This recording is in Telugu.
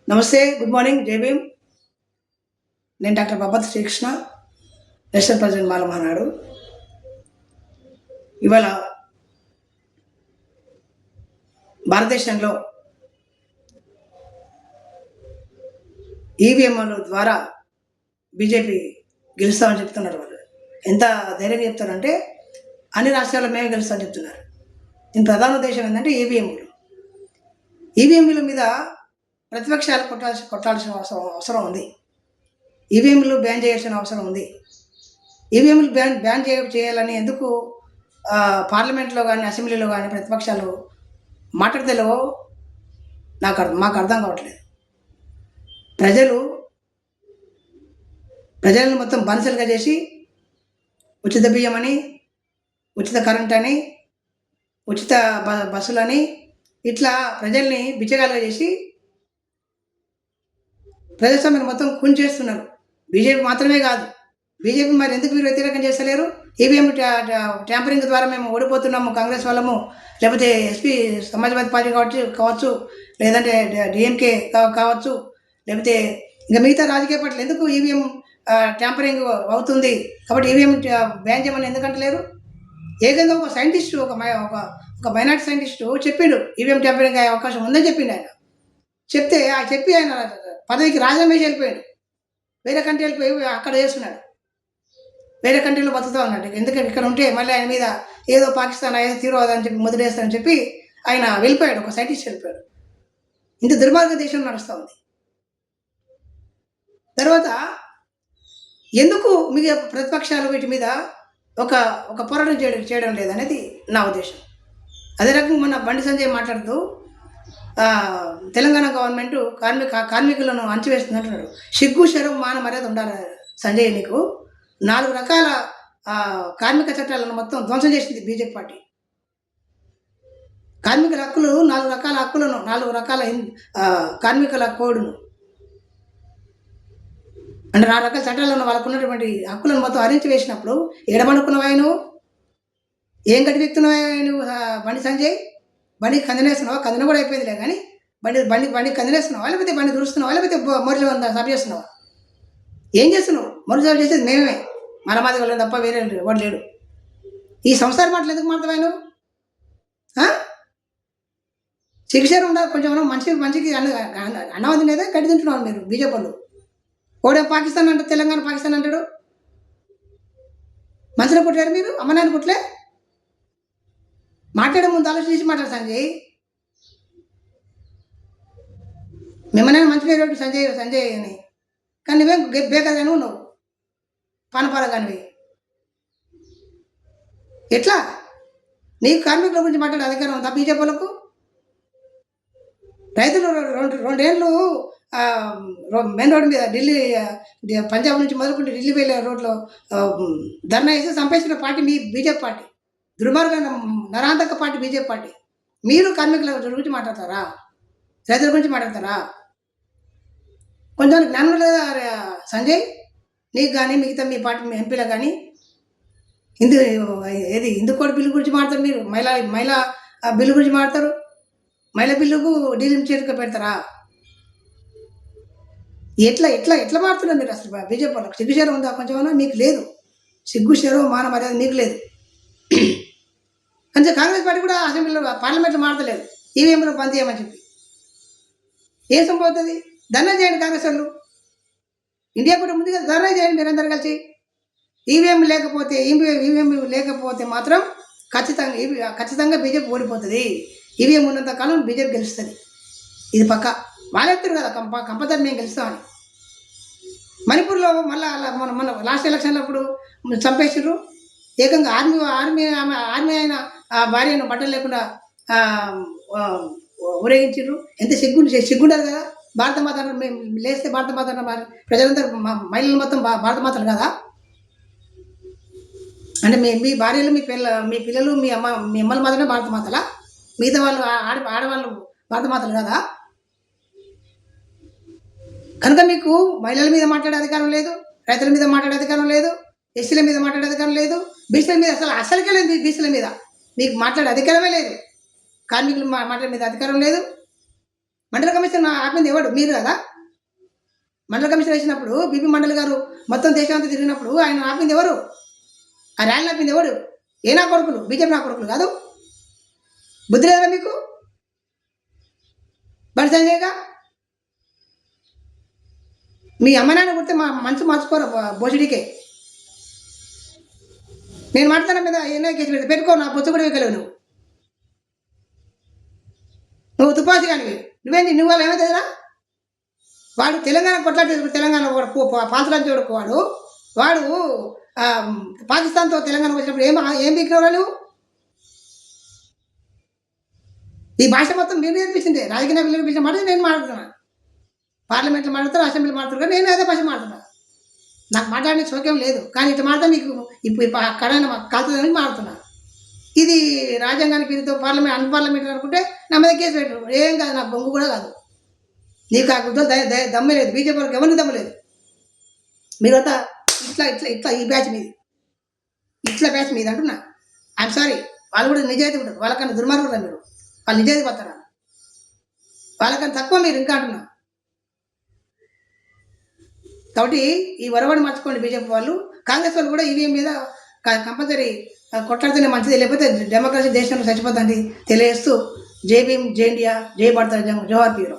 నమస్తే, గుడ్ మార్నింగ్, జై భీమ్. నేను డాక్టర్ బబ్బత్ శ్రీకృష్ణ, నేషనల్ ప్రెసిడెంట్ మాల మహానాడు. ఇవాళ భారతదేశంలో ఈవీఎంల ద్వారా బీజేపీ గెలుస్తామని చెప్తున్నారు. వాళ్ళు ఎంత ధైర్యంగా చెప్తారంటే అన్ని రాష్ట్రాల్లో మేమే గెలుస్తామని చెప్తున్నారు. దీని ప్రధాన ఉద్దేశం ఏంటంటే ఈవీఎంల మీద ప్రతిపక్షాలు కొట్టాల్సిన అవసరం ఉంది. ఈవీఎంలు బ్యాన్ చేయాల్సిన అవసరం ఉంది. ఈవీఎంలు బ్యాన్ చేయాలని ఎందుకు పార్లమెంట్లో కానీ అసెంబ్లీలో కానీ ప్రతిపక్షాలు మాట్లాడతలేవో మాకు అర్థం కావట్లేదు. ప్రజలను మొత్తం బానిసలుగా చేసి ఉచిత బియ్యం అని, ఉచిత కరెంట్ అని, ఉచిత బస్సులని ఇట్లా ప్రజల్ని బిచ్చగాలుగా చేసి ప్రజాస్వామ్యం మొత్తం చేస్తున్నారు. బీజేపీ మాత్రమే కాదు, బీజేపీ మరి ఎందుకు మీరు వ్యతిరేకం చేస్తలేరు? ఈవీఎం ట్యాంపరింగ్ ద్వారా మేము ఓడిపోతున్నాము, కాంగ్రెస్ వాళ్ళము, లేకపోతే ఎస్పీ సమాజ్వాదీ పార్టీ కావచ్చు, లేదంటే డిఎంకే కావచ్చు, లేకపోతే ఇంకా మిగతా రాజకీయ పార్టీలు ఎందుకు ఈవీఎం ట్యాంపరింగ్ అవుతుంది కాబట్టి ఈవీఎం బ్యాన్ చేయమని ఎందుకంటలేరు? ఏకంగా ఒక సైంటిస్టు, ఒక మైనార్టీ సైంటిస్టు చెప్పిండు ఈవీఎం ట్యాంపరింగ్ అయ్యే అవకాశం ఉందని చెప్పిండు. ఆయన చెప్పి ఆయన పదవికి రాజీనామా చేసి వెళ్ళిపోయాడు. వేరే కంట్రీ వెళ్ళిపోయి అక్కడ చేస్తున్నాడు, వేరే కంట్రీలో బతుకుతూ ఉన్నాడు. ఎందుకంటే ఇక్కడ ఉంటే మళ్ళీ ఆయన మీద ఏదో పాకిస్తాన్ ఏదో తీవ్రవాదని చెప్పి ముద్రేస్తానని చెప్పి ఆయన వెళ్ళిపోయాడు, ఒక సైంటిస్ట్ వెళ్ళిపోయాడు. ఇంత దుర్మార్గ దేశం నడుస్తూ ఉంది. తర్వాత ఎందుకు మిగతా ప్రతిపక్షాలు వీటి మీద ఒక పోరాటం చేయడం లేదనేది నా ఉద్దేశం. అదే రకంగా మొన్న బండి సంజయ్ మాట్లాడుతూ తెలంగాణ గవర్నమెంట్ కార్మికులను అణచివేస్తుంది అంటున్నాడు. సిగ్గు శరం మాన మర్యాద ఉండాలి సంజయ్. నీకు 4 రకాల కార్మిక చట్టాలను మొత్తం ధ్వంసం చేసింది బీజేపీ పార్టీ. కార్మికుల హక్కులు 4 రకాల హక్కులను, 4 రకాల కార్మికుల కోడ్ను అంటే 4 రకాల చట్టాలను వాళ్ళకు ఉన్నటువంటి హక్కులను మొత్తం హరించి వేసినప్పుడు ఎడబడుకున్నవా నువ్వు? ఏం గట్టి వ్యక్తున్నావా నువ్వు? బండి సంజయ్, బండికి కందనేస్తున్నావా? కందన కూడా అయిపోయిందిలే కానీ బండి కందనేస్తున్నావా, లేకపోతే బండి దురుస్తున్నావా, లేకపోతే మొరలు సభ చేస్తున్నావా? ఏం చేస్తున్నావు? మొరలు చేసేది మేమే, మలమాది వాళ్ళని తప్ప వేరే వాడు లేడు. ఈ సంసార మాటలు ఎందుకు మాట్లాడతావా నువ్వు? శిక్ష ఉండాలి కొంచెం. మంచికి అన్నవాది లేదా గడ్డి తింటున్నావు మీరు బీజేపీ వాళ్ళు. ఓడే పాకిస్తాన్ అంటే తెలంగాణ పాకిస్తాన్ అంటాడు. మంచిగా పుట్టారు మీరు, అమ్మనాన్ని పుట్టలే. మాట్లాడే ముందు ఆలోచించి మాట్లాడు సంజయ్. మిమ్మల్ని మంచి పేరు సంజయ్ అని, కానీ నువ్వేం బేకర్గానే ఉన్నావు, పానపాలగానివి. ఎట్లా నీకు కార్మికుల గురించి మాట్లాడే అధికారం ఉందా బీజేపీలకు? రైతులు 2 ఏళ్ళు మెయిన్ రోడ్డు మీద ఢిల్లీ, పంజాబ్ నుంచి మొదలుకుంటే ఢిల్లీ వెళ్ళే రోడ్లో ధర్నా వేసి చంపేసిన పార్టీ మీ బీజేపీ పార్టీ. దుర్మార్గమైన నరాంతక పార్టీ బీజేపీ పార్టీ. మీరు కార్మికుల గురించి మాట్లాడతారా? రైతుల గురించి మాట్లాడతారా? కొంచెం జ్ఞానం లేదా సంజయ్ నీకు కానీ మిగతా మీ పార్టీ ఎంపీలకు కానీ? హిందూ కోడ్ బిల్లు గురించి మాట్లాడతారు మీరు, మహిళా బిల్లు గురించి మాట్లాడతారు. మహిళా బిల్లుకు ఢిల్లీ చేతికి పెడతారా? ఎట్లా ఎట్లా ఎట్లా మారుతున్నారు మీరు? అసలు బీజేపీ వాళ్ళకి సిగ్గు శరం ఉందా కొంచెమన్నా? మీకు లేదు సిగ్గు శరం మాన మర్యాద, మీకు లేదు. అంటే కాంగ్రెస్ పార్టీ కూడా అసెంబ్లీలో పార్లమెంట్లో మాట్లాడలేదు ఈవీఎంలో బంద్ చేయమని చెప్పి. ఏం సంభవుతుంది? ధర్నా చేయండి కాంగ్రెస్ వాళ్ళు. ఇండియా కూడా ముందుగా ధర్నా చేయండి మీరందరూ కలిసి. ఈవీఎం లేకపోతే మాత్రం ఖచ్చితంగా బీజేపీ ఓడిపోతుంది. ఈవీఎం ఉన్నంత కాలం బీజేపీ గెలుస్తుంది. ఇది పక్క. వాళ్ళు చెప్తారు కదా కంపల్సరీ మేము గెలుస్తామని. మణిపూర్లో మళ్ళీ మన లాస్ట్ ఎలక్షన్లో అప్పుడు చంపేసారు. ఏకంగా ఆర్మీ అయిన భార్యను బట్టలు లేకుండా ఊరేగించారు. ఎంత సిగ్గుండాలి కదా. భారత మాత మేము లేస్తే భారత మాత ప్రజలందరూ మహిళలు మొత్తం భారత మాతలు కదా. అంటే మీ భార్యలు, మీ పిల్లలు, మీ అమ్మల మాత్రమే భారత మాతలా? మిగతా వాళ్ళు ఆడవాళ్ళు భారత మాతలు కదా. కనుక మీకు మహిళల మీద మాట్లాడే అధికారం లేదు, రైతుల మీద మాట్లాడే అధికారం లేదు, ఎస్సీల మీద మాట్లాడే అధికారం లేదు, బీసీల మీద అసలుకే లేదు. బీసీల మీద మీకు మాట్లాడే అధికారమే లేదు. కార్మికులు మాట్లాడే మీద అధికారం లేదు. మండల కమిషన్ ఆపింది ఎవడు? మీరు కదా. మండల కమిషన్ వేసినప్పుడు బీపీ మండల్ గారు మొత్తం దేశం అంతా తిరిగినప్పుడు ఆయన ఆపింది ఎవరు? ఆ ర్యాలీ ఆపింది ఎవడు? ఏ నా కొడుకులు? బీజేపీ నా కొడుకులు కాదు. బుద్ధి లేదా మీకు? బండి సంజయ్గా మీ అమ్మ నాన్న కొడితే మా మనసు మార్చుకోరు బోసిడికే. నేను మాట్లాడిన మీద ఏమైనా కేసు పెట్టుకో, నా పొత్తు కూడా వేయగలవు నువ్వు. నువ్వు తుపాసి కానివి. నువ్వేంటి నువ్వు వాళ్ళు ఏమవుతుందిరా? వాడు తెలంగాణ కొట్లాడి తెలంగాణ పాంచరాజ్యం వాడు వాడు పాకిస్తాన్తో తెలంగాణ వచ్చినప్పుడు ఏం బీకినవరా నువ్వు? ఈ భాష మొత్తం మీరు నేర్పించింది. రాజకీయ నాయకులు నేర్పించిన మాట నేను మాట్లాడుతున్నా. పార్లమెంట్లో మాట్లాడతారు, అసెంబ్లీలో మాట్లాడతారు, కానీ నేను అదే భాష మాట్లాడుతున్నా. నాకు మాట్లాడే సౌక్యం లేదు, కానీ ఇట్లా మాట్లాడితే మీకు ఇప్పుడు కడన కాలుతుందని మాట్లాడుతున్నా. ఇది రాజ్యాంగానికి విరుద్ధం, పార్లమెంట్ అన్పార్లమెంట్ అనుకుంటే నా మీద కేసు పెట్టరు. ఏం కాదు, నాకు బొంగు కూడా కాదు. నీకు ఆ గుడ్డలు దమ్మే లేదు. బీజేపీ వాళ్ళకి ఎవరిని దమ్ము లేదు. మీరంతా ఇట్లా ఇట్లా ఇట్లా ఈ బ్యాచ్ మీది, ఇట్లా బ్యాచ్ మీది అంటున్నా. I'm sorry. వాళ్ళు కూడా నిజాయితీ ఉంటారు. వాళ్ళకన్నా దుర్మార్గులు మీరు. వాళ్ళు నిజాయితీ పడతారా? వాళ్ళకన్నా తక్కువ మీరు ఇంకా అంటున్నా. కాబట్టి ఈ వరవడి మార్చుకోండి బీజేపీ వాళ్ళు. కాంగ్రెస్ వాళ్ళు కూడా ఈవీఎం మీద కంపల్సరీ కొట్లాడితేనే మంచిది, లేకపోతే డెమోక్రసీ దేశంలో చచ్చిపోతుంది తెలియజేస్తూ జై భీమ్, జై ఇండియా, జై భారత రాజ్యాంగం, జవహర్ పీరో.